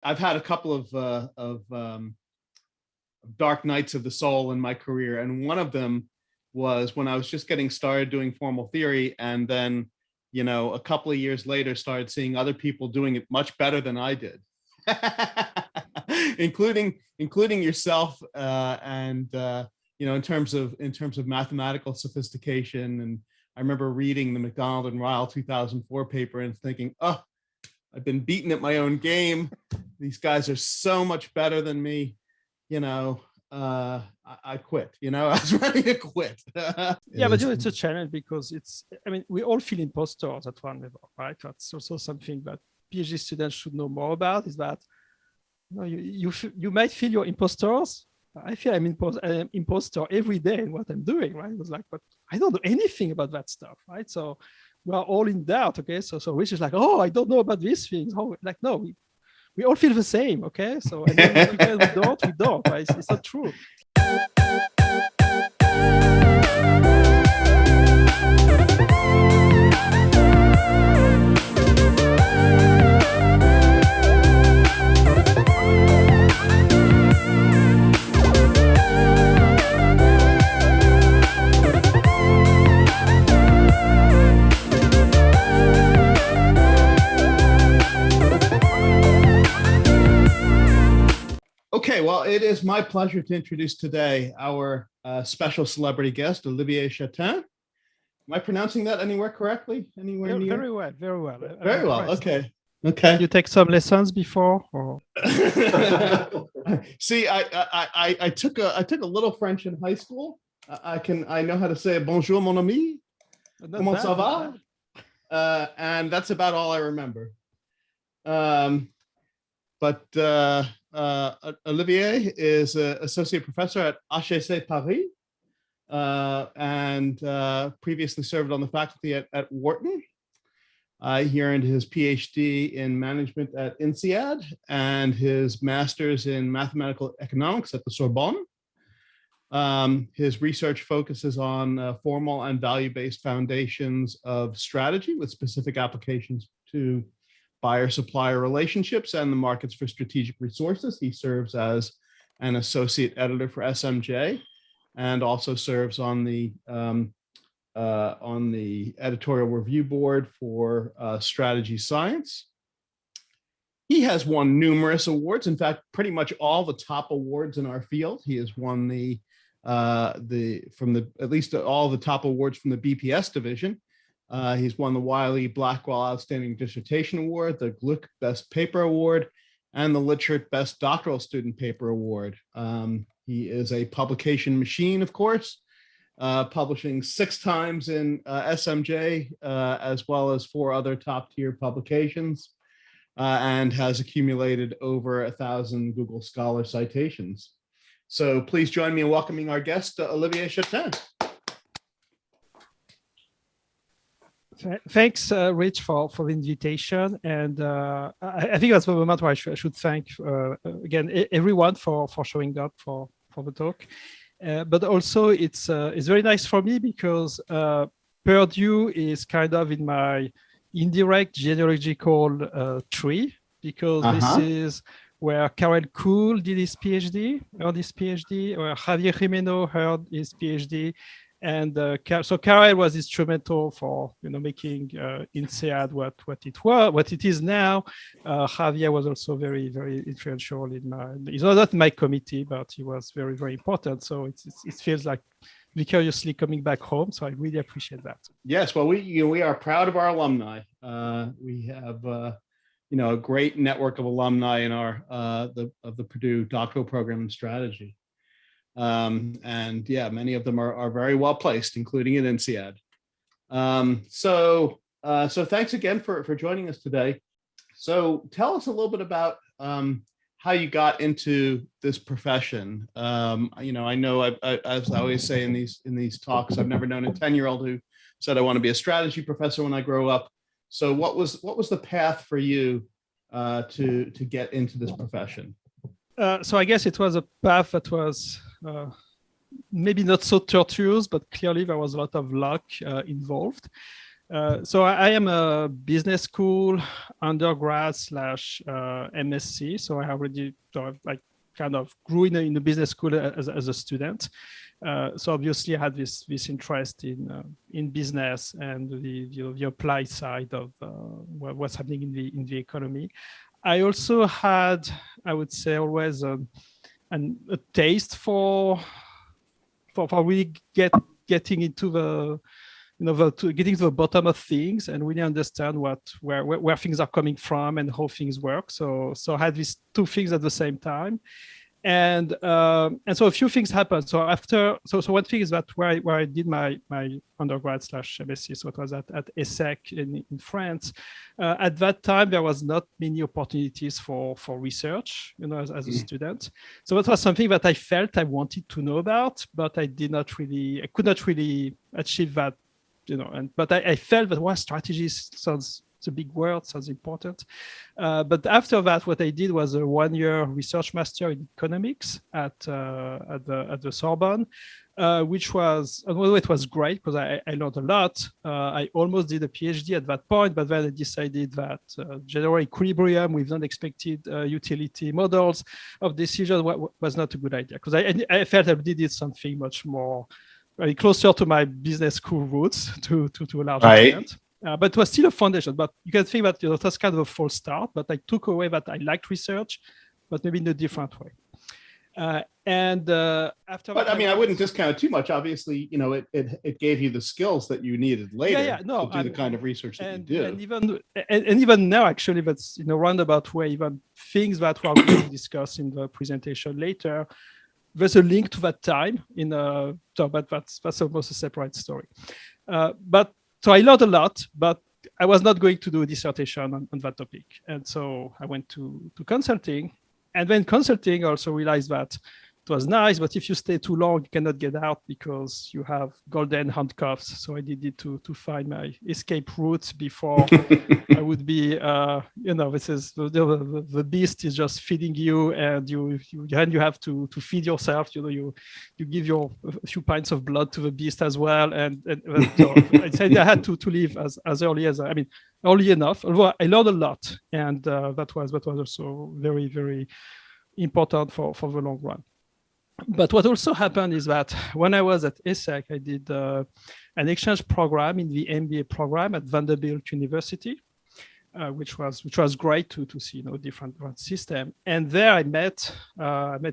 I've had a couple dark nights of the soul in my career, and one of them was when I was just getting started doing formal theory, and then, a couple of years later, started seeing other people doing it much better than I did, including yourself, and in terms of mathematical sophistication. And I remember reading the McDonald and Ryle 2004 paper and thinking, oh, I've been beaten at my own game. These guys are so much better than me. I quit. I was ready to quit. Yeah, but it's a challenge because we all feel imposters at one level, right? That's also something that PhD students should know more about, is that you might feel you're imposters. I feel I'm an imposter every day in what I'm doing, right? It was like, but I don't know anything about that stuff, right? So we are all in doubt, okay? So Rich is like, oh, I don't know about these things. Oh, like, no, we all feel the same, okay? So and then we don't, right? It's not true. Okay, well, it is my pleasure to introduce today our special celebrity guest, Olivier Chatain. Am I pronouncing that anywhere correctly? Anywhere near? Very well, very well. Very well. Okay. You take some lessons before, or? See, I took a little French in high school. I know how to say bonjour, mon ami. Comment ça va? And that's about all I remember. But Olivier is an associate professor at HEC Paris, and previously served on the faculty at Wharton. He earned his PhD in management at INSEAD and his master's in mathematical economics at the Sorbonne. His research focuses on formal and value-based foundations of strategy with specific applications to buyer-supplier relationships and the markets for strategic resources. He serves as an associate editor for SMJ and also serves on the editorial review board for Strategy Science. He has won numerous awards. In fact, pretty much all the top awards in our field. He has won at least all the top awards from the BPS division. He's won the Wiley-Blackwell Outstanding Dissertation Award, the Gluck Best Paper Award, and the Litchert Best Doctoral Student Paper Award. He is a publication machine, of course, publishing 6 times in SMJ, as well as 4 other top-tier publications, and has accumulated over 1,000 Google Scholar citations. So please join me in welcoming our guest, Olivier Chatain. Thanks, Rich, for the invitation. And I think that's the moment where I should thank, again, everyone for showing up for the talk. But also, it's very nice for me because Purdue is kind of in my indirect genealogical tree, because this is where Karel Kuhl did his PhD, where Javier Jimeno earned his PhD. And so Karel was instrumental for making INSEAD what it is now. Javier was also very, very influential he's not in my committee, but he was very, very important. So it feels like vicariously coming back home. So I really appreciate that. Yes, well, we are proud of our alumni. We have a great network of alumni in our of the Purdue doctoral program in strategy. And yeah, many of them are very well placed, including at INSEAD. So thanks again for joining us today. So tell us a little bit about how you got into this profession. I know as I always say in these talks, I've never known a 10-year-old who said I want to be a strategy professor when I grow up. So what was the path for you to get into this profession? So I guess it was a path that was maybe not so tortuous, but clearly there was a lot of luck involved. So I am a business school undergrad slash MSc. So I already like kind of grew in the business school as a student. So obviously I had this interest in business and the applied side of what's happening in the economy. I also had, I would say, always a taste for really getting into the getting to the bottom of things and really understand where things are coming from and how things work. So I had these two things at the same time. And so a few things happened. So one thing is that where I did my undergrad slash MSc, so it was at ESSEC in France. At that time, there was not many opportunities for research, as a student. So that was something that I felt I wanted to know about, but I could not really achieve that, but I felt that strategy sounds, it's a big word, sounds important. But after that, what I did was a 1-year research master in economics at the Sorbonne, which was, although it was great because I learned a lot. I almost did a PhD at that point, but then I decided that general equilibrium with unexpected utility models of decision was not a good idea, because I felt I needed something much more closer to my business school roots to a large extent. But it was still a foundation. But you can think that it was kind of a false start. But I took away that I liked research, but maybe in a different way. After but that, I mean, I wouldn't discount it too much. Obviously, it gave you the skills that you needed later to do the kind of research that you do. And even now, actually, that's in a roundabout way, even things that we're going to discuss in the presentation later, there's a link to that time but that's almost a separate story. So I learned a lot, but I was not going to do a dissertation on that topic. And so I went to consulting. And then consulting, I also realized that it was nice, but if you stay too long, you cannot get out because you have golden handcuffs. So I needed to find my escape route before I would be, this is the beast is just feeding you, and you have to feed yourself. You give a few pints of blood to the beast as well. And so I said I had to leave as early as early enough. Although I learned a lot, and that was also very, very important for the long run. But what also happened is that when I was at ESSEC, I did an exchange program in the MBA program at Vanderbilt University, which was great to see different system. And there I met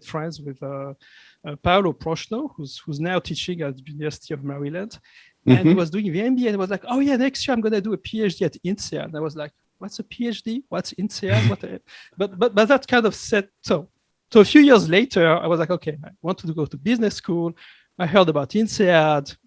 friends with Paolo Prochno, who's now teaching at the University of Maryland, and he was doing the MBA. And was like, oh yeah, next year I'm going to do a PhD at INSEAD. And I was like, what's a PhD? What's INSEAD? But that kind of set So a few years later, I was like, okay, I want to go to business school. I heard about INSEAD,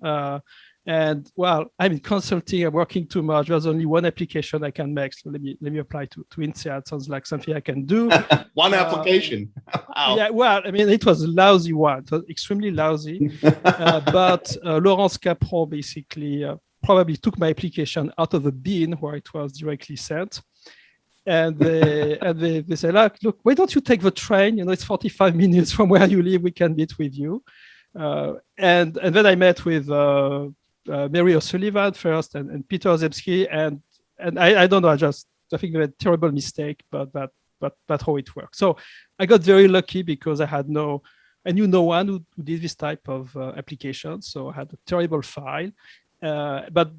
and well, I'm in consulting. I'm working too much. There's only one application I can make. So let me apply to INSEAD. Sounds like something I can do. One application. Wow. Yeah, well, it was a lousy one. It was extremely lousy. But Laurence Capron basically probably took my application out of the bin where it was directly sent. And they say, look, why don't you take the train? It's 45 minutes from where you live. We can meet with you. And then I met with Mary O'Sullivan first and Peter Zemsky. And I don't know, I think they made a terrible mistake, but that's how it works. So I got very lucky because I knew no one who did this type of application. So I had a terrible file, but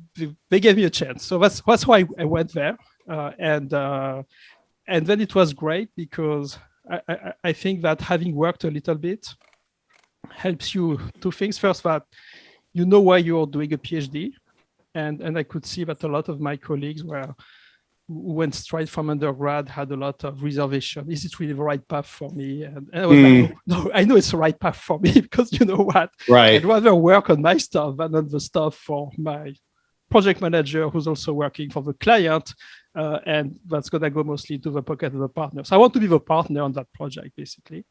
they gave me a chance. So that's why I went there. And then it was great because I think that having worked a little bit helps you two things. First, that you know why you're doing a PhD, and I could see that a lot of my colleagues who went straight from undergrad had a lot of reservation. Is it really the right path for me? And I was like, no, I know it's the right path for me because you know what? Right. I'd rather work on my stuff than on the stuff for my project manager who's also working for the client. And that's going to go mostly to the pocket of the partner. So I want to be the partner on that project, basically.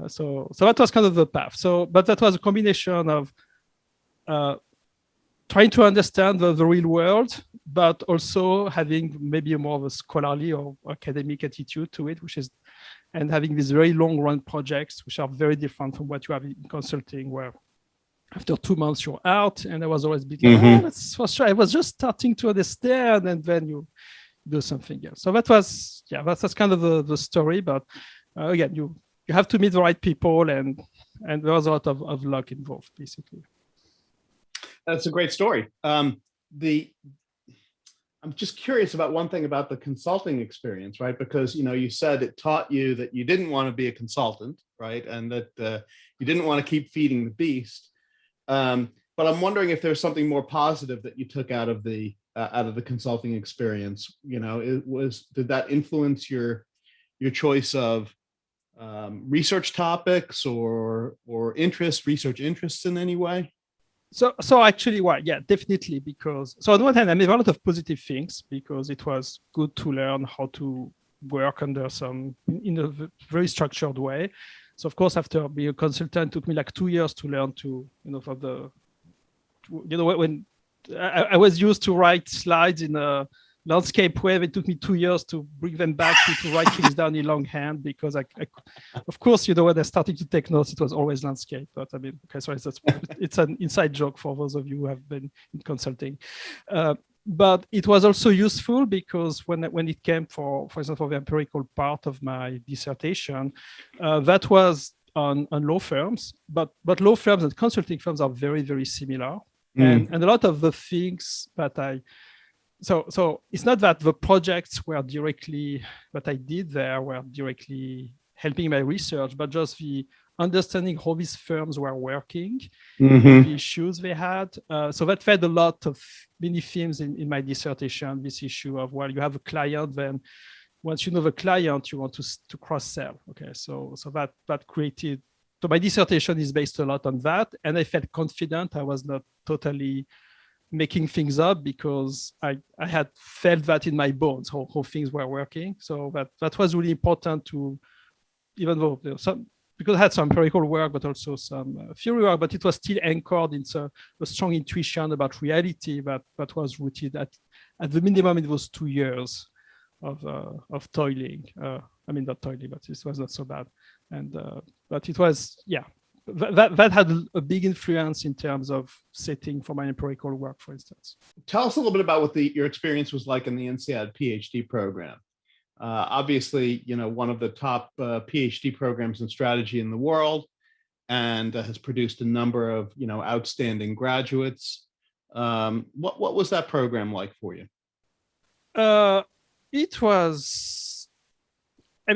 So that was kind of the path. But that was a combination of trying to understand the real world, but also having maybe more of a scholarly or academic attitude to it, and having these very long run projects, which are very different from what you have in consulting, where after 2 months you're out, and I was always a bit like, Mm-hmm. that's for sure. I was just starting to understand, and then you do something else. So that's kind of the story. But again, you have to meet the right people, and there was a lot of luck involved, basically. That's a great story. I'm just curious about one thing about the consulting experience, right? Because you said it taught you that you didn't want to be a consultant, right, and that you didn't want to keep feeding the beast. But I'm wondering if there's something more positive that you took out of the consulting experience. Did that influence your choice of research topics or research interests in any way? So actually, yeah, definitely. Because on the one hand, I made a lot of positive things because it was good to learn how to work under in a very structured way. So of course, after being a consultant, it took me like 2 years to learn to, when I was used to write slides in a landscape wave, it took me 2 years to bring them back to write things down in longhand, because of course, when I started to take notes, it was always landscape. But I mean, okay, sorry, it's an inside joke for those of you who have been in consulting. But it was also useful because when it came for example, the empirical part of my dissertation, that was on law firms, but law firms and consulting firms are very, very similar. And a lot of the things that so it's not that the projects were directly that I did there were directly helping my research, but just the understanding how these firms were working, the issues they had. So that fed a lot of many themes in my dissertation. This issue of, well, you have a client, then once you know the client, you want to cross-sell. Okay, so that created. So my dissertation is based a lot on that, and I felt confident I was not totally making things up because I had felt that in my bones how things were working. So that was really important to, even though because I had some empirical work, but also some theory work, but it was still anchored in a strong intuition about reality that was rooted at the minimum in those 2 years of toiling. I mean, not toiling, but it was not so bad. And but it was, yeah, that had a big influence in terms of setting for my empirical work, for instance. Tell us a little bit about what your experience was like in the INSEAD PhD program. Obviously, one of the top PhD programs in strategy in the world, and has produced a number of outstanding graduates. What was that program like for you? It was. I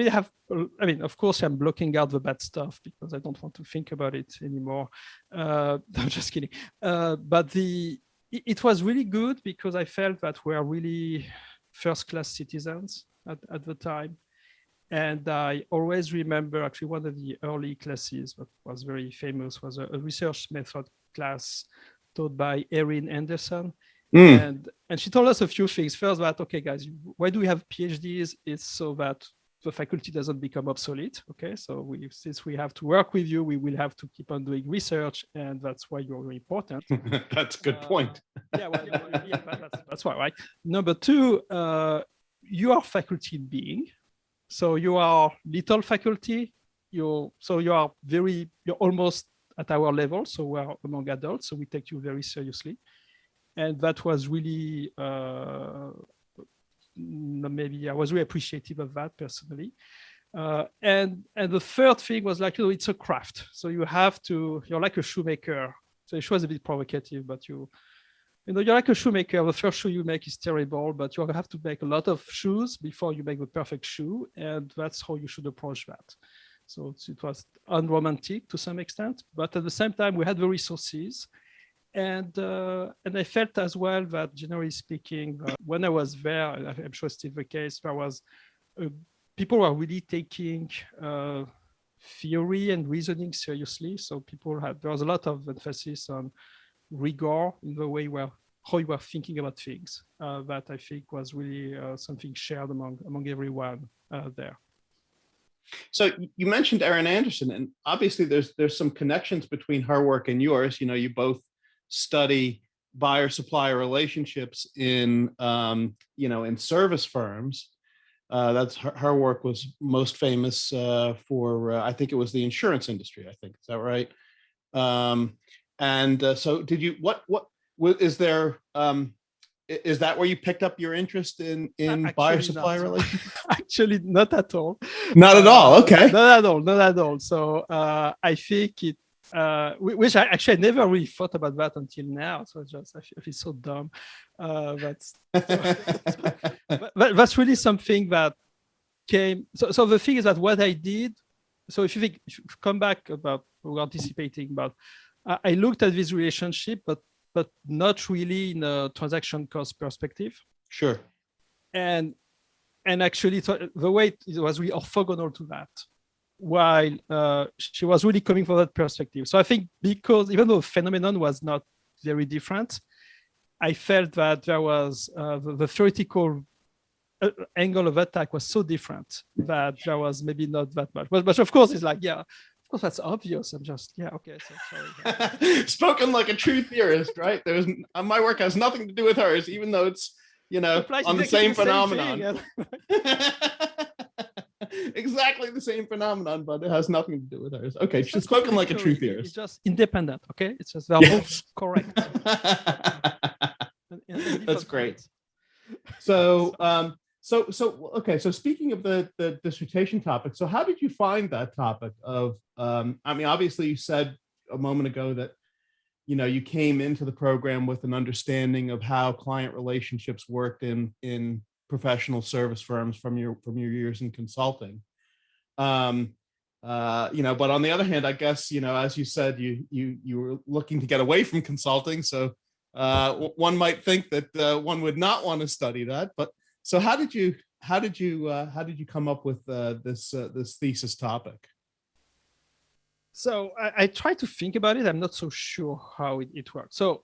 mean, of course, I'm blocking out the bad stuff because I don't want to think about it anymore. I'm just kidding. But it was really good because I felt that we are really first-class citizens at the time. And I always remember actually one of the early classes that was very famous was a research method class taught by Erin Anderson. And she told us a few things. First, that, okay, guys, why do we have PhDs? It's so that the faculty doesn't become obsolete. Okay, so since we have to work with you, we will have to keep on doing research, and that's why you're very important. That's a good point. Yeah, well, that's why, right? Number two, you are faculty being, so you are little faculty. You're almost at our level, so we're among adults, so we take you very seriously, and that was really. Maybe I was really appreciative of that personally. And the third thing was like, it's a craft. So you're like a shoemaker. So it was a bit provocative, but you're like a shoemaker. The first shoe you make is terrible, but you have to make a lot of shoes before you make the perfect shoe. And that's how you should approach that. So it was unromantic to some extent, but at the same time, we had the resources. And I felt as well that, generally speaking, when I was there, I'm sure it's still the case, there was people were really taking theory and reasoning seriously. So there was a lot of emphasis on rigor in the way how you were thinking about things. That I think was really something shared among everyone there. So you mentioned Erin Anderson, and obviously there's some connections between her work and yours. You both study buyer-supplier relationships in service firms. That's her work was most famous for I think it was the insurance industry. I think, is that right? And so did you, is there, is that where you picked up your interest in buyer supplier relations? Actually, not at all. Not at all. Okay. Not at all. So I think it, which I actually never really thought about that until now. So I feel so dumb. But that's really something that came. So the thing is that what I did. So if you come back about what we're anticipating about, I looked at this relationship, but not really in a transaction cost perspective. Sure. And actually, the way it was really orthogonal to that, while she was really coming from that perspective. So I think because even though the phenomenon was not very different, I felt that there was the theoretical angle of attack was so different that there was maybe not that much. But of course, it's like, yeah, of course, that's obvious. I'm just, yeah, okay. So sorry. Spoken like a true theorist, right? There's my work has nothing to do with hers, even though it's, you know, on the same phenomenon. Exactly the same phenomenon, but it has nothing to do with hers. Okay, she's spoken like a true theorist. It's just independent, okay? It's just they're both correct. That's great. So, okay. So speaking of the dissertation topic, so how did you find that topic of? I mean, obviously, you said a moment ago that, you know, you came into the program with an understanding of how client relationships worked in professional service firms from your years in consulting. You know, but on the other hand, I guess, you know, as you said, you were looking to get away from consulting, so one might think that one would not want to study that. But so how did you come up with this thesis topic? So I tried to think about it. I'm not so sure how it worked. So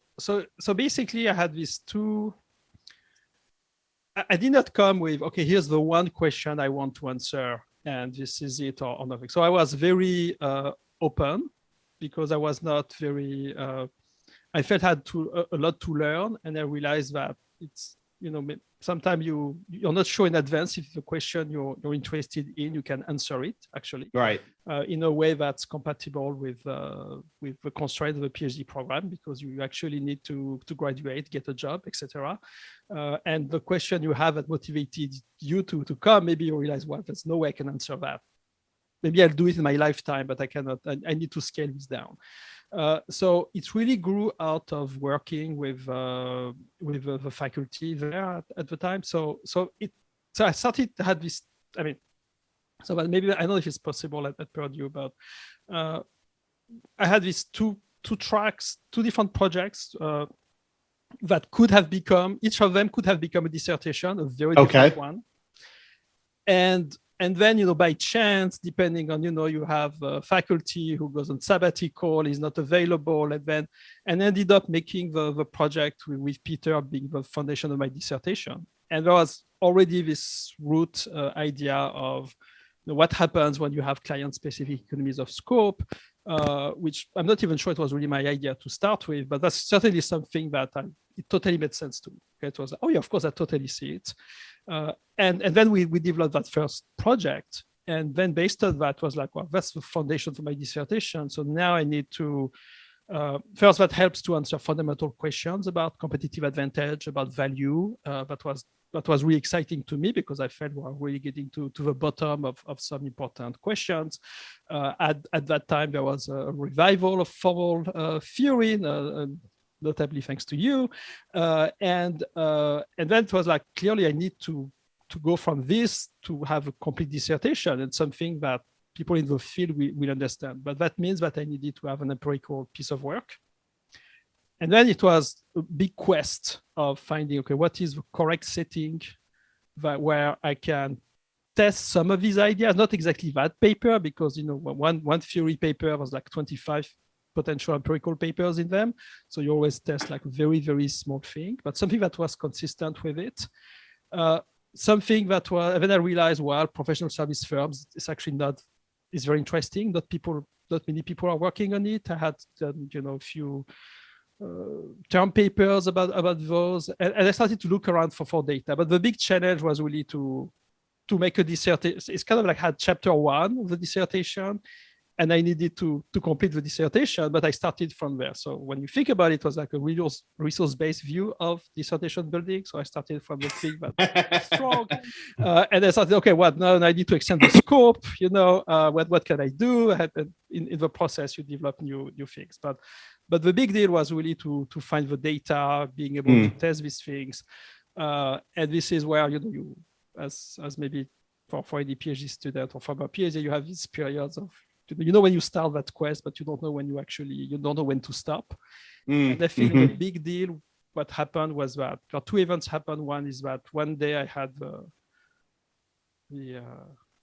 basically, I had these two. I did not come with, okay, here's the one question I want to answer, and this is it, or nothing. So I was very open, because I was not very. I felt I had a lot to learn, and I realized that it's, you know, sometimes you're not sure in advance if the question you're interested in, you can answer it actually, right, in a way that's compatible with the constraint of the PhD program, because you actually need to graduate, get a job, etc. And the question you have that motivated you to come, maybe you realize, well, there's no way I can answer that. Maybe I'll do it in my lifetime, but I cannot. I need to scale this down. So it really grew out of working with the faculty there at the time. So I started to have this. I mean, so maybe I don't know if it's possible at Purdue, but I had these two tracks, two different projects that could have become, each of them could have become a dissertation, a very different one. And then, you know, by chance, depending on, you know, you have a faculty who goes on sabbatical, is not available, and ended up making the project with Peter being the foundation of my dissertation. And there was already this root idea of, you know, what happens when you have client-specific economies of scope, which I'm not even sure it was really my idea to start with, but that's certainly something that it totally made sense to me. Okay? It was, oh yeah, of course, I totally see it. And then we developed that first project. And then based on that was like, well, that's the foundation for my dissertation. So now I need to, first, that helps to answer fundamental questions about competitive advantage, about value. That was really exciting to me, because I felt we're really getting to the bottom of some important questions. At that time, there was a revival of formal theory, notably thanks to you. And then it was like, clearly I need to go from this to have a complete dissertation, and something that people in the field will understand. But that means that I needed to have an empirical piece of work. And then it was a big quest of finding, okay, what is the correct setting where I can test some of these ideas, not exactly that paper, because, you know, one theory paper was like 25 potential empirical papers in them. So you always test like a very, very small thing, but something that was consistent with it. Something that was, and then I realized, well, professional service firms is actually it's very interesting. Not many people are working on it. I had, you know, a few term papers about those, and I started to look around for data. But the big challenge was really to make a dissertation. It's kind of like had chapter 1 of the dissertation, and I needed to complete the dissertation, but I started from there. So when you think about it, it was like a resource-based view of dissertation building. So I started from the thing that was strong, and I started, okay, what now? I need to extend the scope. What can I do? In the process, you develop new things. But the big deal was really to find the data, being able to test these things, and this is where you as maybe for any PhD student or for a PhD, you have these periods of when you start that quest, but you don't know when you don't know when to stop. And I think the big deal, what happened was that two events happened. One is that one day I had the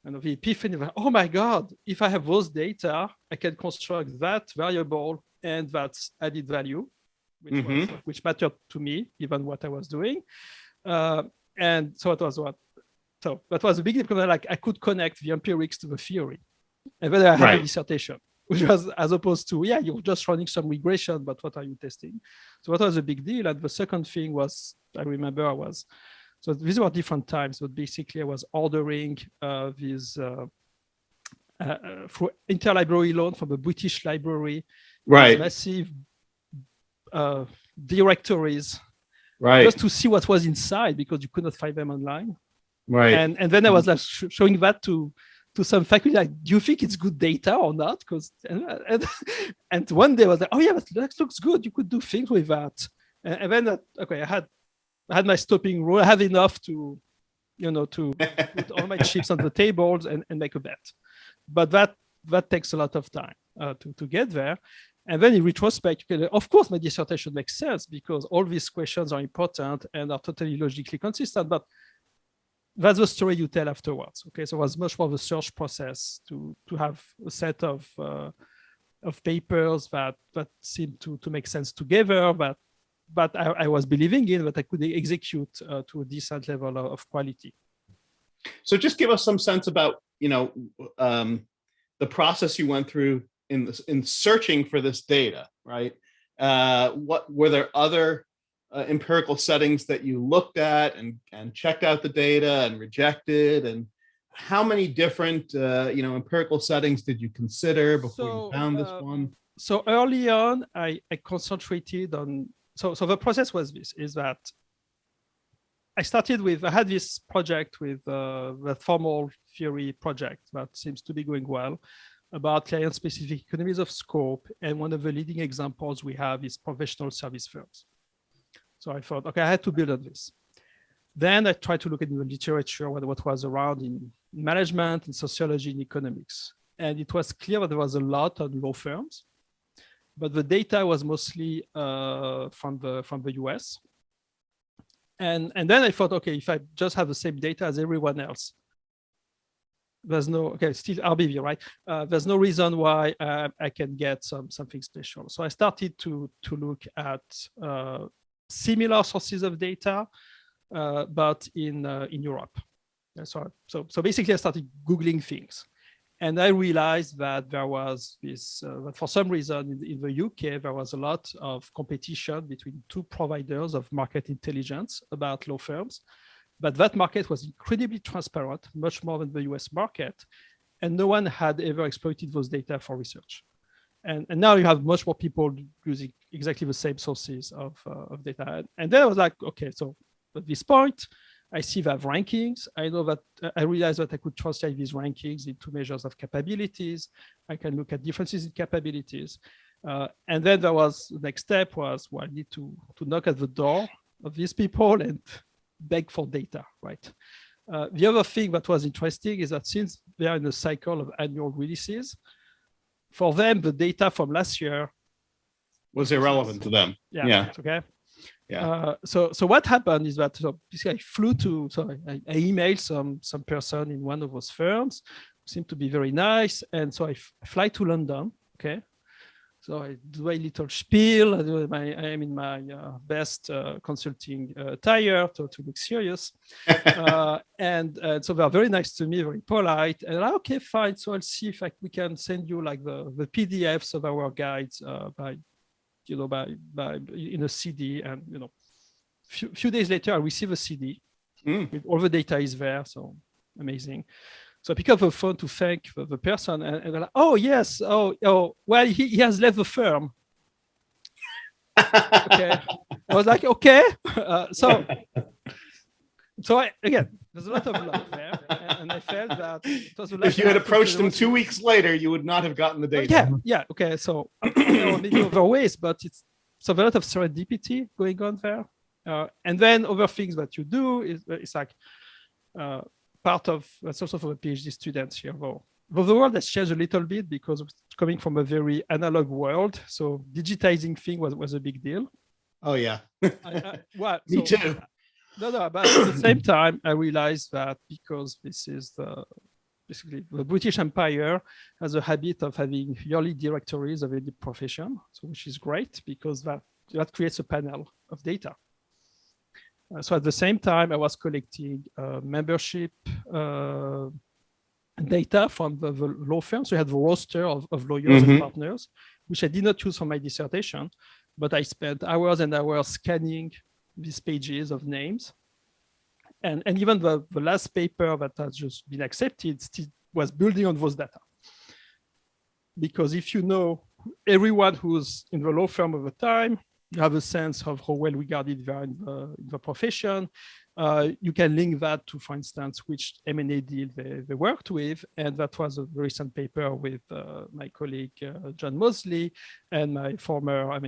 epiphany of, oh my God, if I have those data, I can construct that variable and that's added value, which mattered to me, given what I was doing. And so it was so that was a big deal because I could connect the empirics to the theory. And then I had a dissertation, which was as opposed to, you're just running some regression, but what are you testing? So that was a big deal. And the second thing was, I remember so these were different times, but basically I was ordering these for interlibrary loan from the British Library, massive directories, just to see what was inside because you could not find them online. And then I was like showing that to some faculty, like, do you think it's good data or not? Because and one day I was like, oh yeah, that looks good. You could do things with that. And then I had my stopping rule. I had enough to put all my chips on the tables and make a bet. But that takes a lot of time to get there. And then in retrospect, of course, my dissertation makes sense because all these questions are important and are totally logically consistent. But that's the story you tell afterwards. Okay, so it was much more of a search process to have a set of papers that seemed to make sense together, but I was believing in that I could execute to a decent level of quality. So just give us some sense about the process you went through in searching for this data, right? What were there other empirical settings that you looked at and checked out the data and rejected, and how many different empirical settings did you consider before you found this one? So early on, I concentrated on. So the process was this: is that I had this project with the formal theory project that seems to be going well about client-specific economies of scope, and one of the leading examples we have is professional service firms. So I thought, okay, I had to build on this. Then I tried to look at the literature, what was around in management, in sociology, in economics. And it was clear that there was a lot on law firms, but the data was mostly from the US. And then I thought, okay, if I just have the same data as everyone else, there's still RBV, right? There's no reason why I can get something special. So I started to look at similar sources of data, but in Europe. So basically I started Googling things. And I realized that there was this, that for some reason in the UK, there was a lot of competition between two providers of market intelligence about law firms. But that market was incredibly transparent, much more than the US market. And no one had ever exploited those data for research. And now you have much more people using exactly the same sources of data. And then I was like, okay, so at this point, I see that rankings. I know that I realized that I could translate these rankings into measures of capabilities. I can look at differences in capabilities. And then there was the next step was, well, I need to knock at the door of these people and beg for data, right? The other thing that was interesting is that since they are in a cycle of annual releases, for them, the data from last year was irrelevant to them. Yeah. Okay. Yeah. So what happened is that basically I emailed some person in one of those firms who seemed to be very nice, and so I fly to London. Okay. So I do a little spiel. I am in my best consulting attire to look serious. And so they are very nice to me, very polite. And I'm okay, fine. So I'll see if we can send you like the PDFs of our guides by in a CD. And few days later, I receive a CD. With all the data is there. So amazing. So I pick up the phone to thank the person, and they're like, "Oh yes, oh, well, he has left the firm." Okay, I was like, "Okay," so again, there's a lot of luck there, and I felt that it was if you had approached him 2 weeks later, you would not have gotten the data. Yeah, okay. So maybe other ways, but it's a lot of serendipity going on there, and then other things that you do it's like part of that's also for the PhD students here. Though the world has changed a little bit because it's coming from a very analog world, so digitizing thing was a big deal. Oh yeah, well, me too. No, but at the same time, I realized that because this is basically the British Empire has a habit of having yearly directories of any profession, so which is great because that creates a panel of data. So at the same time, I was collecting membership data from the law firm. So I had the roster of lawyers and partners, which I did not use for my dissertation, but I spent hours and hours scanning these pages of names. And even the last paper that has just been accepted still was building on those data. Because if you know everyone who's in the law firm at the time, you have a sense of how well regarded they are in the profession. You can link that to, for instance, which M&A deal they worked with. And that was a recent paper with my colleague, John Mosley, and my former,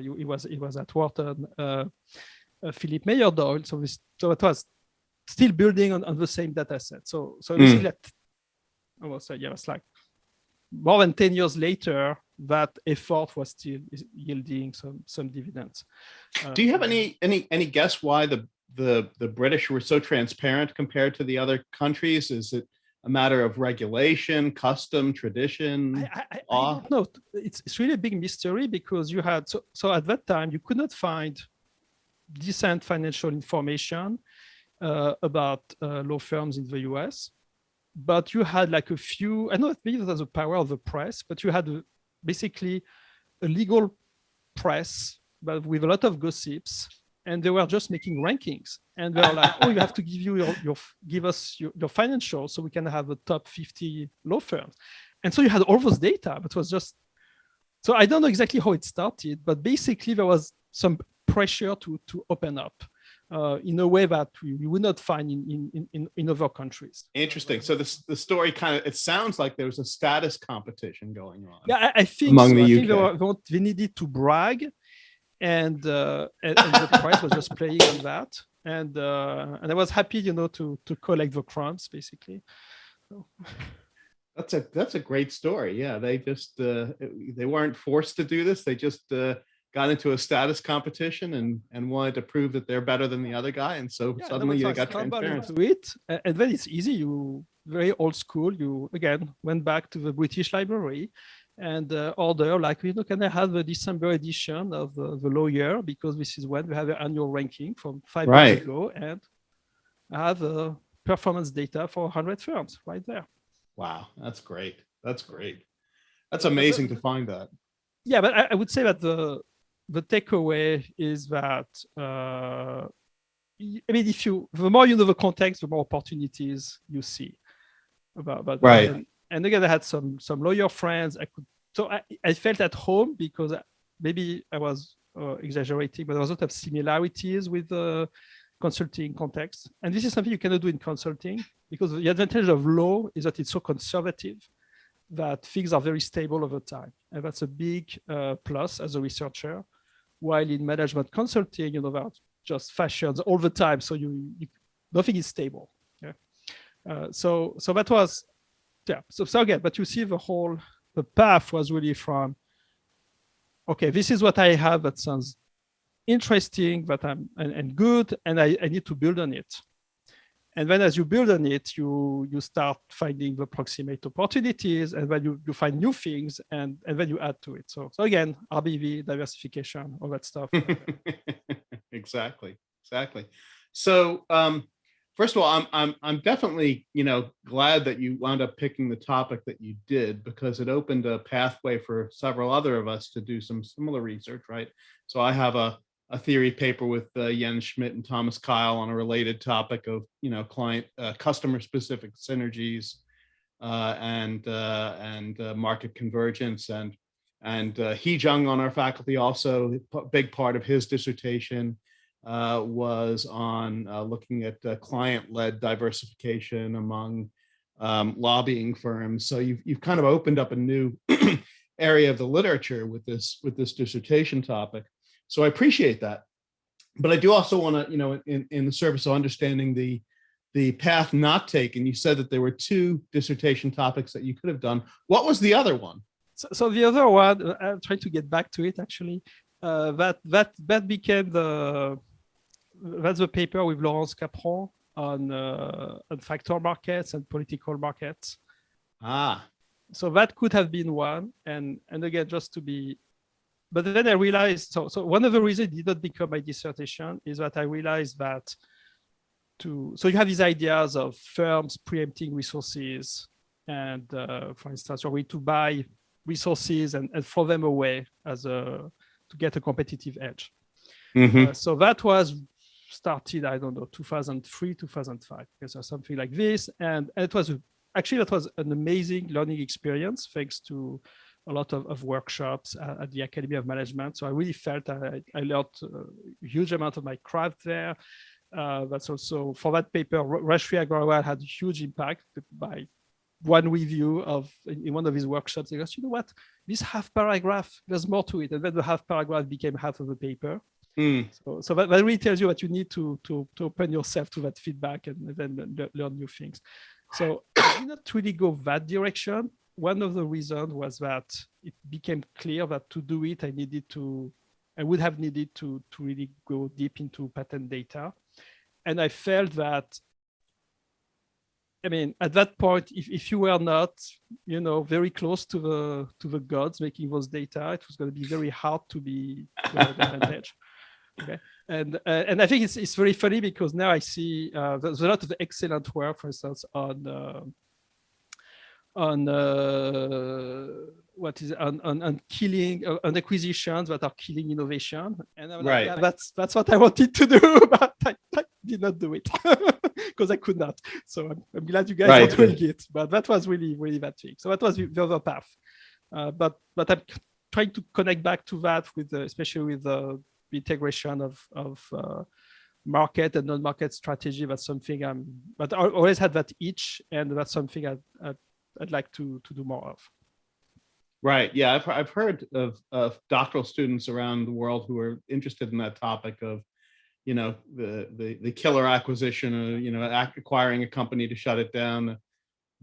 he was at Wharton, Philip Mayer-Doyle. So it was still building on the same data set. So basically, it's like more than 10 years later, that effort was still yielding some dividends. Do you have any guess why the British were so transparent compared to the other countries? Is it a matter of regulation, custom, tradition, law? I don't know. It's really a big mystery because you had so at that time you could not find decent financial information about law firms in the US, but you had like a few. I know maybe that was the power of the press, but you had basically a legal press, but with a lot of gossips, and they were just making rankings, and they were like, "Oh, you have to give us your financials so we can have the top 50 law firms," and so you had all those data, but it was just. So I don't know exactly how it started, but basically there was some pressure to open up in a way that we would not find in other countries. Interesting. So the story it sounds like there was a status competition going on. Yeah, I think among so. the I UK. think they needed to brag, and the price was just playing on that. And I was happy, to collect the crumbs, basically. So. That's a great story. Yeah, they just they weren't forced to do this. They just got into a status competition and wanted to prove that they're better than the other guy, and so suddenly they got transparency. Into it, and then it's easy. You very old school. You again went back to the British Library and order like, can I have the December edition of the Lawyer, because this is when we have an annual ranking from 5 years ago, and I have performance data for 100 firms right there. Wow, that's great. That's amazing to find that. Yeah, but I would say that the takeaway is that the more you know the context, the more opportunities you see about right. That. And again, I had some lawyer friends. I felt at home because maybe I was exaggerating, but there was a lot of similarities with the consulting context. And this is something you cannot do in consulting, because the advantage of law is that it's so conservative that things are very stable over time. And that's a big plus as a researcher. While in management consulting, there are just fashions all the time. So you nothing is stable. Yeah. So that was, yeah. So again, but you see the path was really from, okay, this is what I have that sounds interesting, but and good, and I need to build on it. And then as you build on it, you start finding the proximate opportunities, and then you find new things, and then you add to it. So again, RBV, diversification, all that stuff. Exactly. So first of all, I'm definitely glad that you wound up picking the topic that you did, because it opened a pathway for several other of us to do some similar research, right? So I have a theory paper with Jens Schmidt and Thomas Kyle on a related topic of client customer specific synergies and market convergence. And Hee Jung on our faculty also, a big part of his dissertation was on looking at client-led diversification among lobbying firms. So you've kind of opened up a new area of the literature with this dissertation topic. So I appreciate that. But I do also want to, in the service of understanding the path not taken, you said that there were two dissertation topics that you could have done. What was the other one? So the other one, I'm trying to get back to it actually. That became that's the paper with Laurence Capron on factor markets and political markets. So that could have been one, and again, just to be. But then I realized, so one of the reasons it did not become my dissertation is that I realized that so you have these ideas of firms preempting resources, and for instance, you're going to buy resources and throw them away to get a competitive edge. Mm-hmm. So that was started, I don't know, 2003, 2005, or something like this. And it was that was an amazing learning experience, thanks to a lot of workshops at the Academy of Management. So I really felt I learned a huge amount of my craft there. That's also, for that paper, Rashmi Agrawal had a huge impact by one review in one of his workshops. He goes, you know what, this half paragraph, there's more to it. And then the half paragraph became half of the paper. So that really tells you that you need to open yourself to that feedback and then learn new things. So I did not really go that direction. One of the reasons was that it became clear that to do it, I would have needed to really go deep into patent data. And I felt that, at that point, if you were not, very close to the gods making those data, it was going to be very hard to have advantage. Okay, and I think it's very funny because now I see there's a lot of excellent work, for instance, on killing on acquisitions that are killing innovation, and I'm right. Like, yeah, that's what I wanted to do, but I did not do it because I could not. So I'm glad you guys are doing it, but that was really that thing. So that was the other path, but I'm trying to connect back to that with especially with the integration of market and non-market strategy. That's something but I always had that itch, and that's something I'd like to do more of. Right. Yeah, I've heard of doctoral students around the world who are interested in that topic of, the killer acquisition, acquiring a company to shut it down.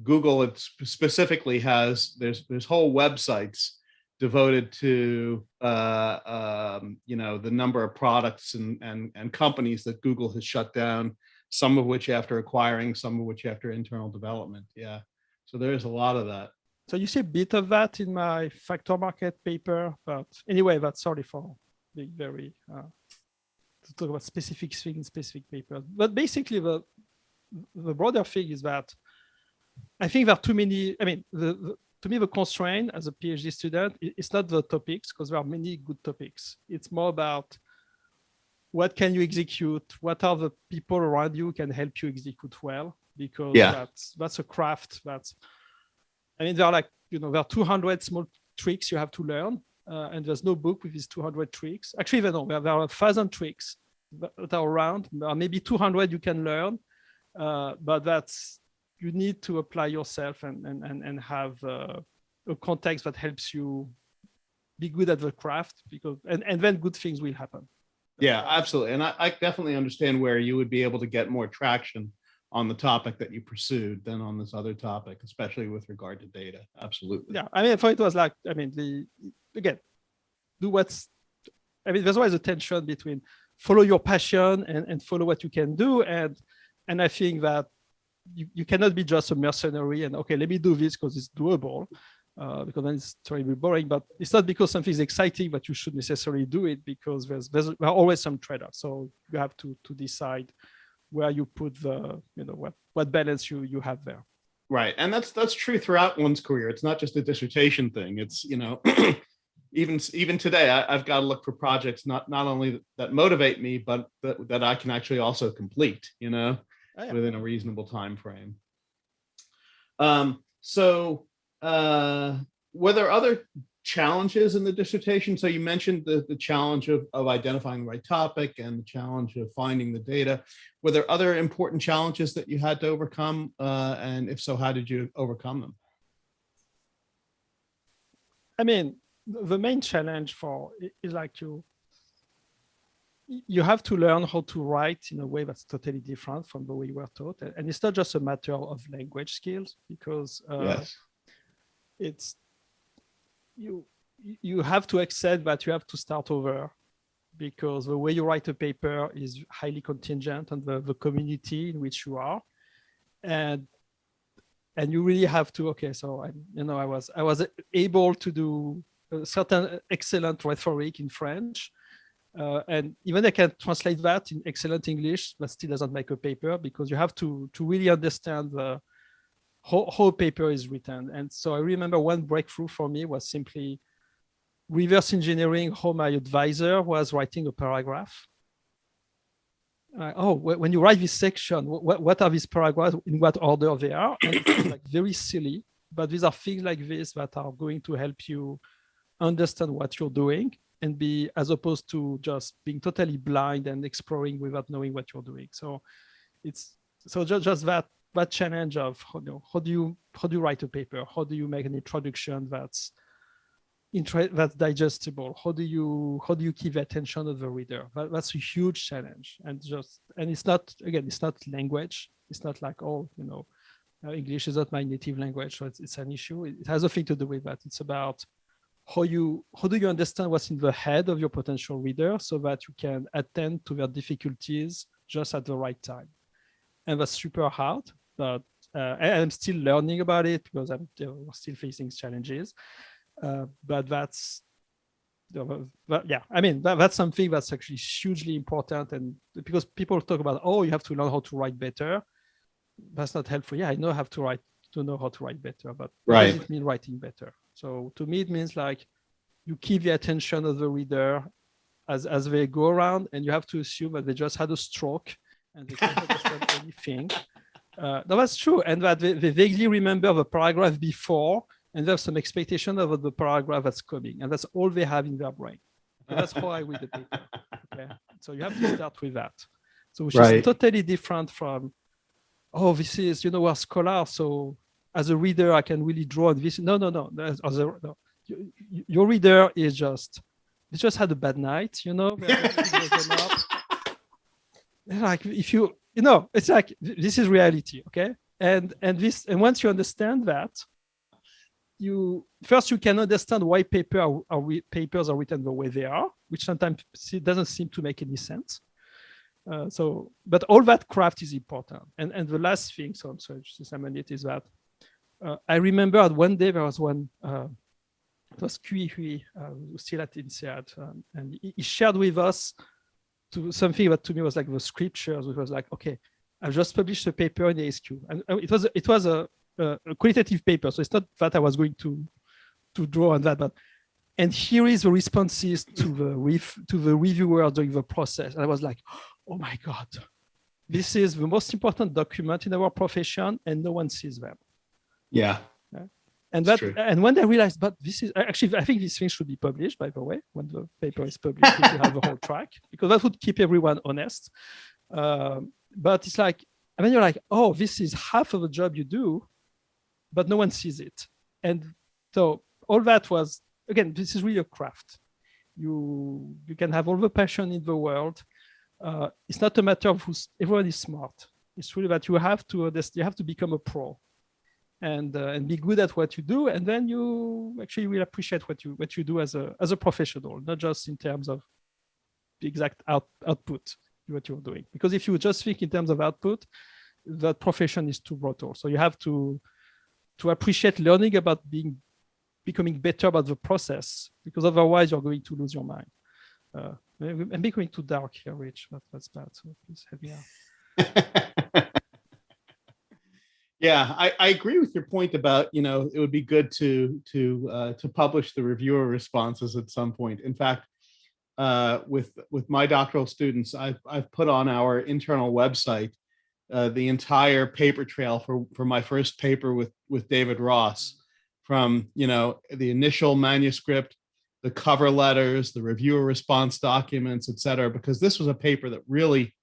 Google specifically there's whole websites devoted to the number of products and companies that Google has shut down, some of which after acquiring, some of which after internal development. Yeah. So there is a lot of that. So you see a bit of that in my factor market paper, but anyway, that's sorry for being very to talk about specific things in specific papers. But basically, the broader thing is that I think there are too many. To me, the constraint as a PhD student, it's not the topics, because there are many good topics. It's more about what can you execute, what are the people around you who can help you execute well, because that's a craft. There are there are 200 small tricks you have to learn, and there's no book with these 200 tricks. Actually, there are 1,000 tricks that are around. There are maybe 200 you can learn, but you need to apply yourself and have a context that helps you be good at the craft, and then good things will happen. Yeah, absolutely. And I definitely understand where you would be able to get more traction on the topic that you pursued than on this other topic, especially with regard to data. Absolutely. Yeah, for it was there's always a tension between follow your passion and follow what you can do. And I think that you cannot be just a mercenary and, okay, let me do this because it's doable, because then it's terribly boring. But it's not because something is exciting that you should necessarily do it, because there are always some trade-offs. So you have to decide where you put the, what balance you have there. Right. And that's true throughout one's career. It's not just a dissertation thing. It's, even today, I've got to look for projects not only that motivate me, but that I can actually also complete, within a reasonable time frame. So, were there other challenges in the dissertation? So you mentioned the challenge of identifying the right topic and the challenge of finding the data. Were there other important challenges that you had to overcome? And if so, how did you overcome them? I mean, the main challenge is like you have to learn how to write in a way that's totally different from the way you were taught. And it's not just a matter of language skills, because Yes. it's you have to accept that you have to start over, because the way you write a paper is highly contingent on the community in which you are. And you really have to, okay, so I was able to do a certain excellent rhetoric in French. And even I can translate that in excellent English, but still doesn't make a paper, because you have to really understand how a paper is written. And so I remember one breakthrough for me was simply reverse engineering how my advisor was writing a paragraph. When you write this section, what are these paragraphs, in what order they are? And it's like very silly, but these are things like this that are going to help you understand what you're doing, and be, as opposed to just being totally blind and exploring without knowing what you're doing. So it's just that challenge of how do you write a paper? How do you make an introduction that's digestible? How do you keep the attention of the reader? That's a huge challenge. And it's not language. It's not like, English is not my native language, so it's an issue. It has nothing to do with that. It's about how do you understand what's in the head of your potential reader, so that you can attend to their difficulties just at the right time. And that's super hard, but I'm still learning about it, because I'm still facing challenges. But that's something that's actually hugely important. And because people talk about, you have to learn how to write better, that's not helpful. Yeah, I know how to know how to write better, but what does it mean writing better? So to me, it means like you keep the attention of the reader as they go around, and you have to assume that they just had a stroke and they can't understand anything. No, that's true. And that they vaguely remember the paragraph before, and they have some expectation of the paragraph that's coming. And that's all they have in their brain. And that's how I read the paper. Okay? So you have to start with that. So which is totally different from, this is, we're scholars, so as a reader, I can really draw on this. No. Your reader is just had a bad night, Like if it's like, this is reality, okay? And once you understand that, you can understand why papers are written the way they are, which sometimes doesn't seem to make any sense. But all that craft is important. And the last thing, so I'm sorry, just a minute, is that I remember one day there was one, it was Hui, still at INSEAD, and he shared with us something that to me was like the scriptures, which was like, okay, I've just published a paper in the ASQ, and it was a qualitative paper, so it's not that I was going to draw on that, and here is the responses to the reviewer during the process, and I was like, oh my God, this is the most important document in our profession, and no one sees them. Yeah. And when I realized, but this is actually, I think these things should be published, by the way, when the paper is published, if you have the whole track, because that would keep everyone honest. But it's like, and then you're like, this is half of the job you do, but no one sees it. And so all that was, again, this is really a craft. You can have all the passion in the world. It's not a matter of everyone is smart. It's really that you have to become a pro. And be good at what you do, and then you actually will appreciate what you do as a professional, not just in terms of the exact output what you're doing. Because if you just think in terms of output, that profession is too brutal. So you have to appreciate learning about becoming better about the process, because otherwise you're going to lose your mind. I'm becoming too dark here, Rich. That's bad. So please help me out. Yeah, I agree with your point about, it would be good to publish the reviewer responses at some point. In fact, with my doctoral students, I've put on our internal website the entire paper trail for my first paper with David Ross, from the initial manuscript, the cover letters, the reviewer response documents, et cetera, because this was a paper that really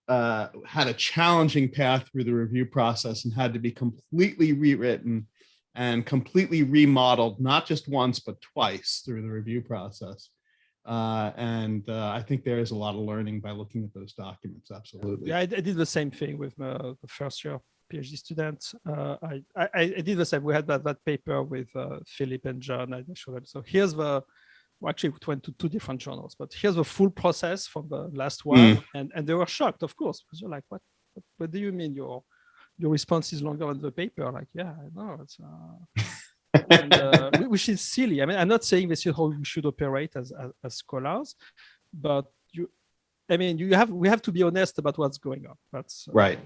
had a challenging path through the review process and had to be completely rewritten and completely remodeled, not just once, but twice through the review process. I think there is a lot of learning by looking at those documents. Absolutely. Yeah, I did the same thing with the first year PhD students. I did the same. We had that paper with Philip and John. I showed them. So here's the, well, actually it went to 2 different journals, but here's the full process from the last one. And they were shocked, of course, because you're like, what do you mean your response is longer than the paper? Like, yeah, I know. It's and, which is silly. I mean, I'm not saying this is how we should operate as scholars, but we have to be honest about what's going on. That's right.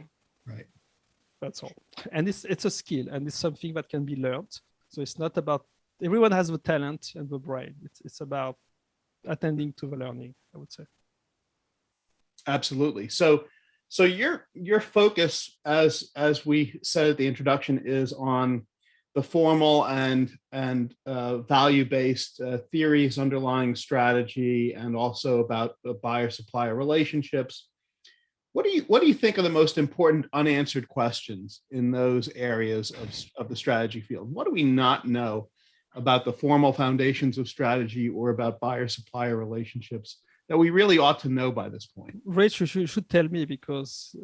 That's all. And it's a skill, and it's something that can be learned. So it's not about, everyone has the talent and the brain. It's about attending to the learning, I would say. Absolutely. So your focus, as we said at the introduction, is on the formal and value-based theories underlying strategy, and also about the buyer-supplier relationships. What do you think are the most important unanswered questions in those areas of the strategy field? What do we not know about the formal foundations of strategy or about buyer-supplier relationships that we really ought to know by this point? Rach, you should tell me, because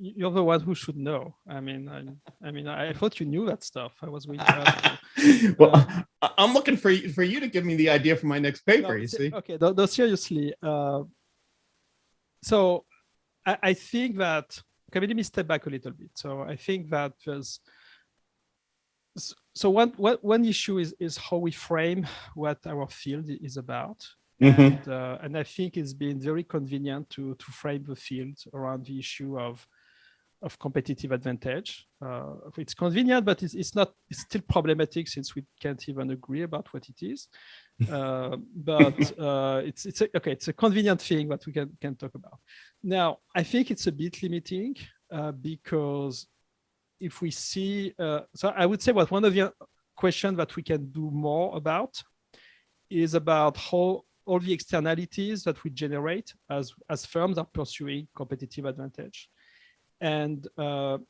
you're the one who should know. I mean, I thought you knew that stuff. I was going to ask you. Well, I'm looking for you to give me the idea for my next paper. No, you see? Okay, no, seriously. So I think that, okay, let me step back a little bit. So I think that there's, so one issue is how we frame what our field is about. And I think it's been very convenient to frame the field around the issue of competitive advantage. It's convenient, but it's still problematic, since we can't even agree about what it is. But it's a convenient thing that we can talk about. Now, I think it's a bit limiting because if we see, so I would say what one of the questions that we can do more about is about how all the externalities that we generate as firms are pursuing competitive advantage. And so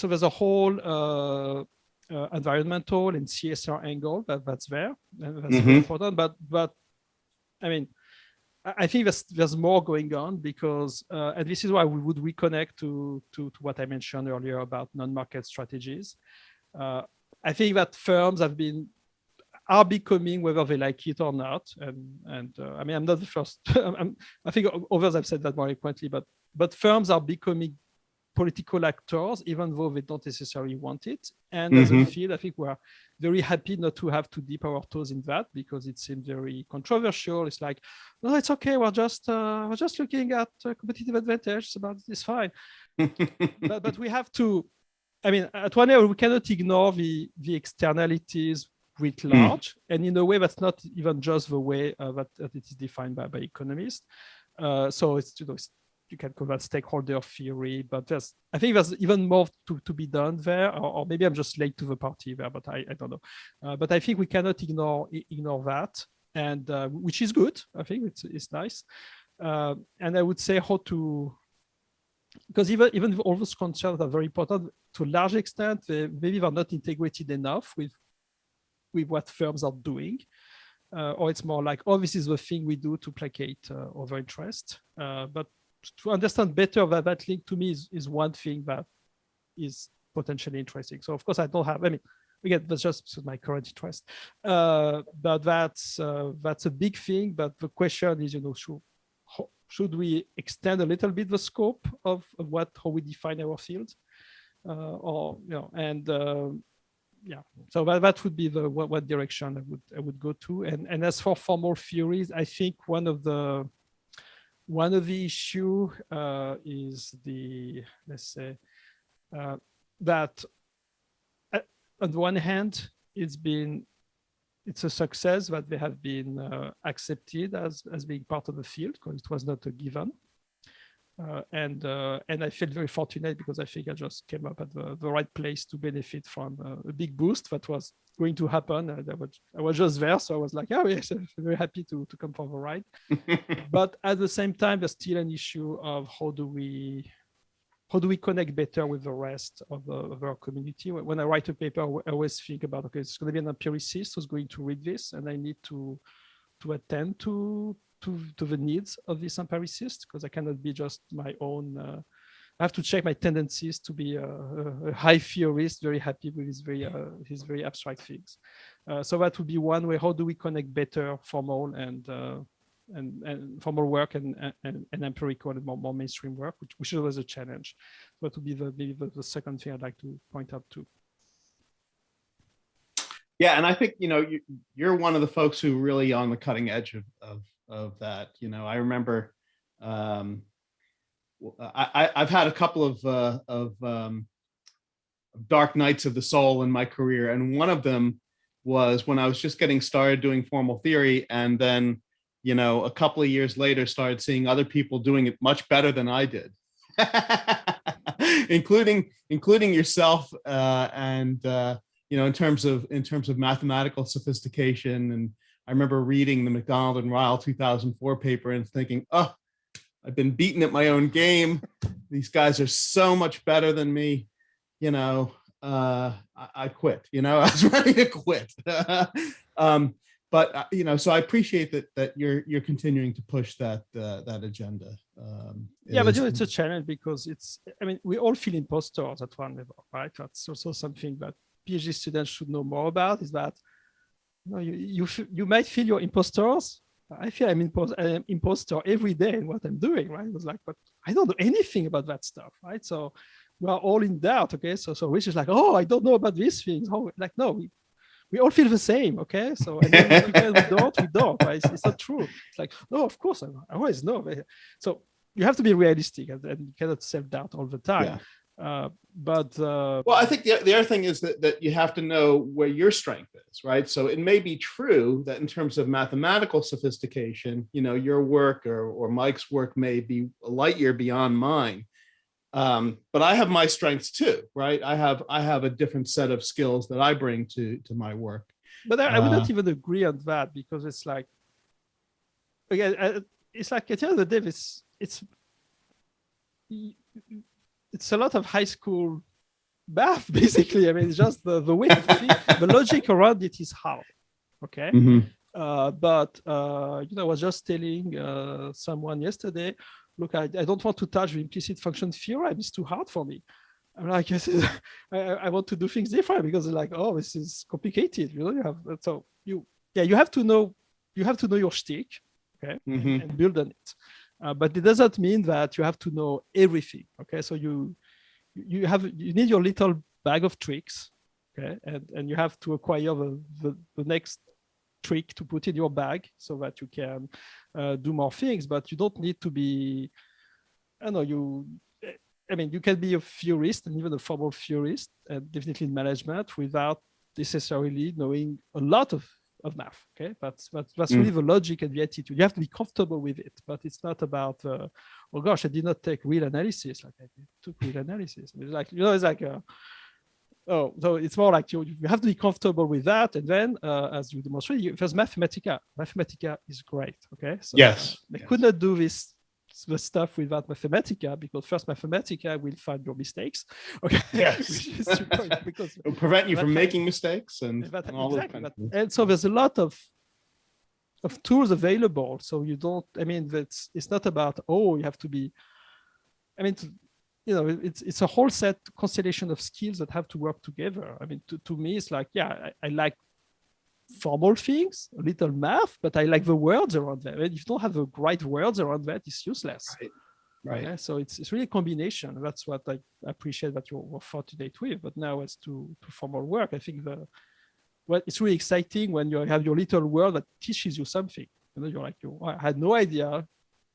there's a whole environmental and CSR angle that's there, and that's very important. But I mean, I think there's more going on, because and this is why we would reconnect to what I mentioned earlier about non-market strategies. I think that firms are becoming, whether they like it or not, and I mean, I'm not the first. I think others have said that more frequently, but firms are becoming political actors, even though they don't necessarily want it. And as a field, I think we're very happy not to have to dip our toes in that, because it seems very controversial. It's like, no, it's okay. We're just looking at competitive advantage. It's fine. but we have to. I mean, at one level, we cannot ignore the externalities writ large, and in a way that's not even just the way that it is defined by economists. So it's, you can call that stakeholder theory, but I think there's even more to be done there, or maybe I'm just late to the party there, but I don't know. But I think we cannot ignore that, and which is good. I think it's nice, and I would say how to, because even all those concerns are very important to a large extent. Maybe they're not integrated enough with what firms are doing, or it's more like, oh, this is the thing we do to placate over interest. But to understand better that link, to me, is one thing that is potentially interesting. So of course I don't have, I mean, again, that's just my current interest, but that's a big thing. But the question is, should we extend a little bit the scope of how we define our field, yeah, so that would be what direction I would go to. And as for formal theories, I think one of the issue is let's say that on the one hand, it's a success that they have been accepted as being part of the field, because it was not a given. And I felt very fortunate because I think I just came up at the right place to benefit from a big boost that was going to happen. I was just there, so I was like, oh yes, I'm very happy to come for the ride. But at the same time, there's still an issue of how do we connect better with the rest of our community? When I write a paper, I always think about, okay, it's going to be an empiricist who's going to read this, and I need to attend to the needs of this empiricist, because I cannot be just my own. I have to check my tendencies to be a high theorist, very happy with his very abstract things. So that would be one way. How do we connect better formal and formal work and empirical and more mainstream work, which is always a challenge. That would be the second thing I'd like to point out too. Yeah, and I think you're one of the folks who really on the cutting edge of that. I remember I've had a couple of dark nights of the soul in my career, and one of them was when I was just getting started doing formal theory, and then a couple of years later started seeing other people doing it much better than I did, including yourself, and in terms of mathematical sophistication. And I remember reading the McDonald and Ryle 2004 paper and thinking, oh, I've been beaten at my own game. These guys are so much better than me. I quit. I was ready to quit. But so I appreciate that you're continuing to push that agenda. But it's a challenge because we all feel imposters at one level, right? That's also something that PhD students should know more about. Is that you might feel you're imposters. I feel I'm an imposter every day in what I'm doing, right? It was like, but I don't know anything about that stuff, right? So we are all in doubt, okay? So Rich is like, oh, I don't know about these things. Oh, like, no, we all feel the same, okay? So and then we don't, right? It's not true. It's like, no, of course, I always know. So you have to be realistic and you cannot self-doubt all the time. Yeah. Well, I think the other thing is that you have to know where your strength is, right? So it may be true that in terms of mathematical sophistication, your work or Mike's work may be a light year beyond mine. But I have my strengths too, right? I have a different set of skills that I bring to my work. But I would not even agree on that, because it's like, again, it's like at the end of the day, it's a lot of high school math, basically. It's just the way the logic around it is hard. Okay. Mm-hmm. But I was just telling someone yesterday, look, I don't want to touch the implicit function theorem. It's too hard for me. I'm like, I want to do things different, because they're like, oh, this is complicated. You have to know your shtick, okay, mm-hmm. and build on it. But it doesn't mean that you have to know everything. Okay, so you need your little bag of tricks, okay, and you have to acquire the next trick to put in your bag so that you can do more things. But you don't need to be, you can be a theorist, and even a formal theorist, and definitely in management, without necessarily knowing a lot of math. Okay, that's really the logic and the attitude. You have to be comfortable with it, but it's not about oh gosh, I did not take real analysis. Like, I took real analysis. It's like, so it's more like you have to be comfortable with that, and then as you demonstrate, there's Mathematica. Mathematica is great. Okay, so yes, they could not do the stuff without Mathematica, because first Mathematica will find your mistakes. Okay, yes, because it'll prevent you from making mistakes and all exactly. And so there's a lot of tools available. So you don't. It's not about, oh, you have to be. It's a whole constellation of skills that have to work together. To me, it's like, I like formal things, a little math, but I like the words around that. If you don't have the right words around that, it's useless. Right. Okay? So it's really a combination. That's what I appreciate that you're fortunate with. But now, as to formal work, I think it's really exciting when you have your little world that teaches you something. You're like, I had no idea.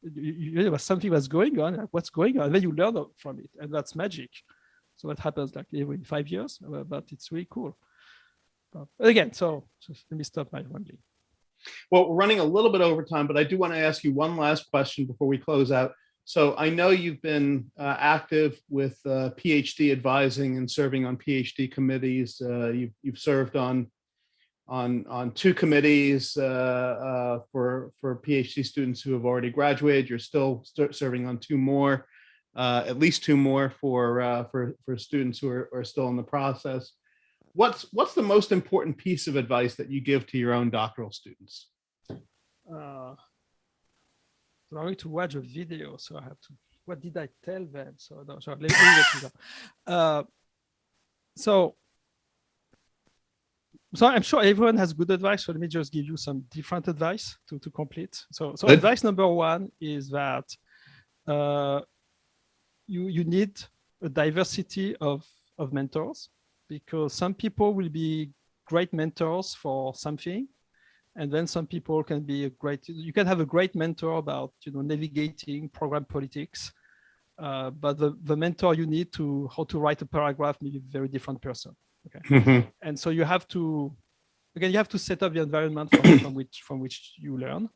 There was something that's going on. Like, what's going on? And then you learn from it, and that's magic. So that happens like every 5 years, but it's really cool. But again, so let me stop my rambling. Well, we're running a little bit over time, but I do want to ask you one last question before we close out. So I know you've been active with PhD advising and serving on PhD committees. You've served on two committees for PhD students who have already graduated. You're still serving on two more, at least two more for students who are still in the process. What's the most important piece of advice that you give to your own doctoral students? So I need to watch a video, so I have to. What did I tell them? So no, sorry, let me get to that. So I'm sure everyone has good advice. So let me just give you some different advice to complete. So advice number one is that you need a diversity of mentors, because some people will be great mentors for something, and then some people can be you can have a great mentor about navigating program politics, but the mentor you need to how to write a paragraph may be a very different person. Okay. And so you have to set up the environment from which you learn.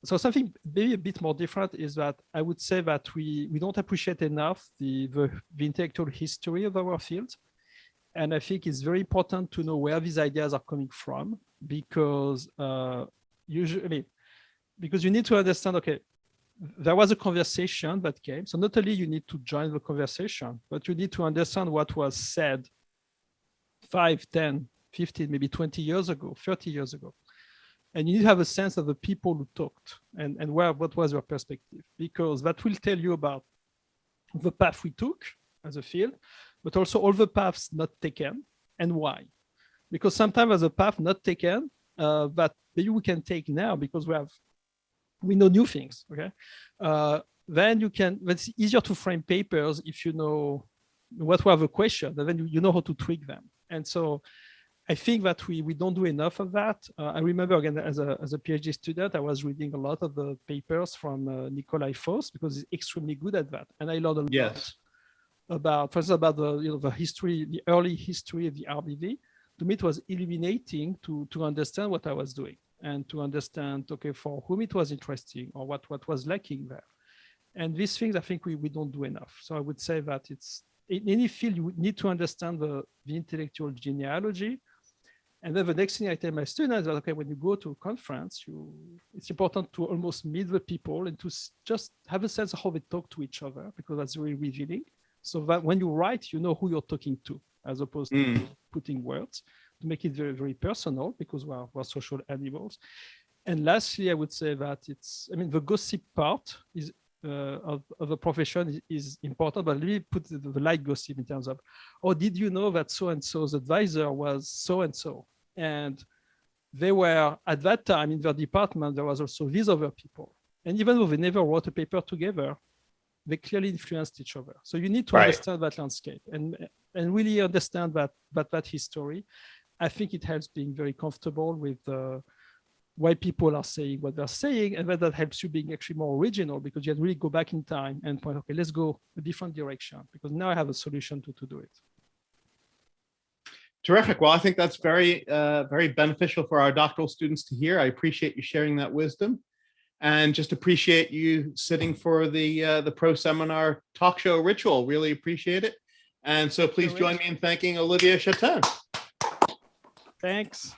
So something maybe a bit more different is that I would say that we don't appreciate enough the intellectual history of our field. And I think it's very important to know where these ideas are coming from, because because you need to understand, okay, there was a conversation that came. So not only you need to join the conversation, but you need to understand what was said 5, 10, 15, maybe 20 years ago, 30 years ago. And you need to have a sense of the people who talked and what was your perspective, because that will tell you about the path we took as a field, but also all the paths not taken and why. Because sometimes there's a path not taken that maybe we can take now because we know new things, okay? Then it's easier to frame papers if you know what were the questions, and then you know how to tweak them. And so I think that we don't do enough of that. I remember, again, as a PhD student, I was reading a lot of the papers from Nikolai Foss, because he's extremely good at that. And I learned a lot about, for instance, about the history, the early history of the RBV. To me, it was illuminating to understand what I was doing and to understand, okay, for whom it was interesting or what was lacking there. And these things, I think we don't do enough. So I would say that it's, in any field, you need to understand the intellectual genealogy. And then the next thing I tell my students is that, okay, when you go to a conference, it's important to almost meet the people and to just have a sense of how they talk to each other, because that's really revealing. So that when you write, you know who you're talking to, as opposed to putting words, to make it very, very personal, because we're social animals. And lastly, I would say that the gossip part is of the profession is important, but let me put the light gossip in terms of, oh, did you know that so-and-so's advisor was so-and-so? And they were, at that time in their department, there was also these other people. And even though they never wrote a paper together, they clearly influenced each other. So you need to understand that landscape and really understand that history. I think it helps being very comfortable with why people are saying what they're saying, and that helps you being actually more original, because you have to really go back in time and point, okay, let's go a different direction, because now I have a solution to do it. Terrific. Well, I think that's very, very beneficial for our doctoral students to hear. I appreciate you sharing that wisdom, and just appreciate you sitting for the pro seminar talk show ritual. Really appreciate it. And so please join me in thanking Olivier Chatain. Thanks.